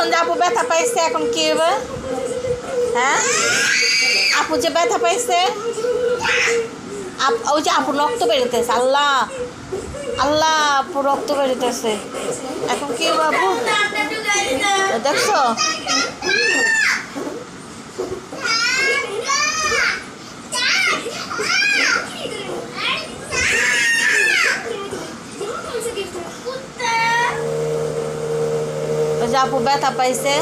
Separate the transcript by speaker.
Speaker 1: এখন যে আপু ব্যথা পাইছে এখন কি হবে? হ্যাঁ, আপু যে ব্যথা পাইছে, ওই যে আপু রক্ত বেরোতেছে, আল্লাহ আল্লাহ, আপু রক্ত বেরোতেছে, এখন কি হবে আপু? দেখছো? ওই যে আপু ব্যথা পাইছে।